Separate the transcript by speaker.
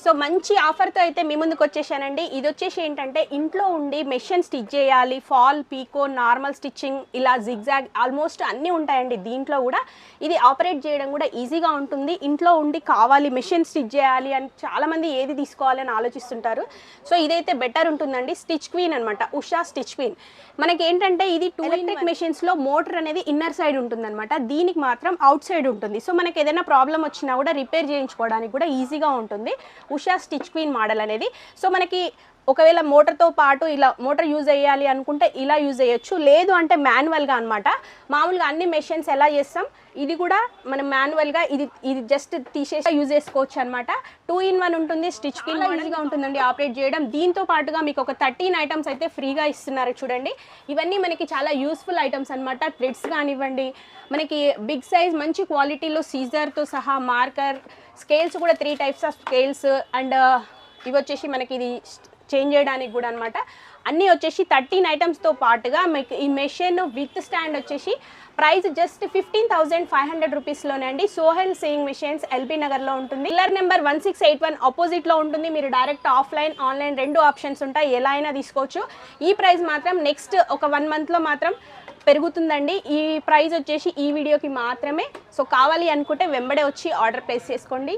Speaker 1: So మంచి ఆఫర్తో అయితే మీ ముందుకు వచ్చేసానండి. ఇది వచ్చేసి ఏంటంటే ఇంట్లో ఉండి మెషిన్ స్టిచ్ చేయాలి, ఫాల్, పీకో, నార్మల్ స్టిచ్చింగ్, ఇలా జిగ్జాగ్ ఆల్మోస్ట్ అన్నీ ఉంటాయండి దీంట్లో కూడా. ఇది ఆపరేట్ చేయడం కూడా ఈజీగా ఉంటుంది. ఇంట్లో ఉండి కావాలి మెషిన్ స్టిచ్ చేయాలి అని చాలామంది ఏది తీసుకోవాలని ఆలోచిస్తుంటారు. సో ఇదైతే బెటర్ ఉంటుందండి. స్టిచ్ క్వీన్ అనమాట, ఉషా స్టిచ్ క్వీన్. మనకి ఏంటంటే ఇది 2 ఎలక్ట్రిక్ మెషిన్స్లో మోటార్ అనేది ఇన్నర్ సైడ్ ఉంటుందన్నమాట, దీనికి మాత్రం అవుట్ సైడ్ ఉంటుంది. సో మనకి ఏదైనా ప్రాబ్లం వచ్చినా కూడా రిపేర్ చేయించుకోవడానికి కూడా ఈజీగా ఉంటుంది ఉషా స్టిచ్ క్వీన్ మోడల్ అనేది. సో మనకి ఒకవేళ మోటార్తో పాటు ఇలా మోటార్ యూజ్ అయ్యాలి అనుకుంటే ఇలా యూజ్ చేయొచ్చు, లేదు అంటే మాన్యువల్గా అనమాట. మామూలుగా అన్ని మెషిన్స్ ఎలా చేస్తాం, ఇది కూడా మనం మాన్యువల్గా ఇది జస్ట్ తీసేసి యూజ్ చేసుకోవచ్చు అనమాట. 2 in 1 ఉంటుంది. స్టిచ్ క్వీన్ ఈజీగా ఉంటుందండి ఆపరేట్ చేయడం. దీంతో పాటుగా మీకు ఒక 13 ఐటమ్స్ అయితే ఫ్రీగా ఇస్తున్నారు చూడండి. ఇవన్నీ మనకి చాలా యూస్ఫుల్ ఐటమ్స్ అనమాట. థ్రెడ్స్ కానివ్వండి, మనకి బిగ్ సైజ్ మంచి క్వాలిటీలో సీజర్తో సహా, మార్కర్, స్కేల్స్ కూడా 3 types ఆఫ్ స్కేల్స్, అండ్ ఇవి వచ్చేసి మనకి ఇది చేంజ్ చేయడానికి కూడా అనమాట. అన్నీ వచ్చేసి 13 ఐటమ్స్తో పాటుగా మీకు ఈ మెషిన్ విత్ స్టాండ్ వచ్చేసి ప్రైస్ జస్ట్ 15,500 రూపీస్లోనే అండి. సోహెల్ సేయింగ్ మెషిన్స్, ఎల్బీ నగర్లో ఉంటుంది. పిల్లర్ నెంబర్ 1681 ఆపోజిట్లో ఉంటుంది. మీరు డైరెక్ట్ ఆఫ్లైన్, ఆన్లైన్ 2 ఆప్షన్స్ ఉంటాయి, ఎలా అయినా తీసుకోవచ్చు. ఈ ప్రైస్ మాత్రం నెక్స్ట్ ఒక 1 monthలో మాత్రం పెరుగుతుందండి. ఈ ప్రైస్ వచ్చేసి ఈ వీడియోకి మాత్రమే. సో కావాలి అనుకుంటే వెంబడే వచ్చి ఆర్డర్ ప్లేస్ చేసుకోండి.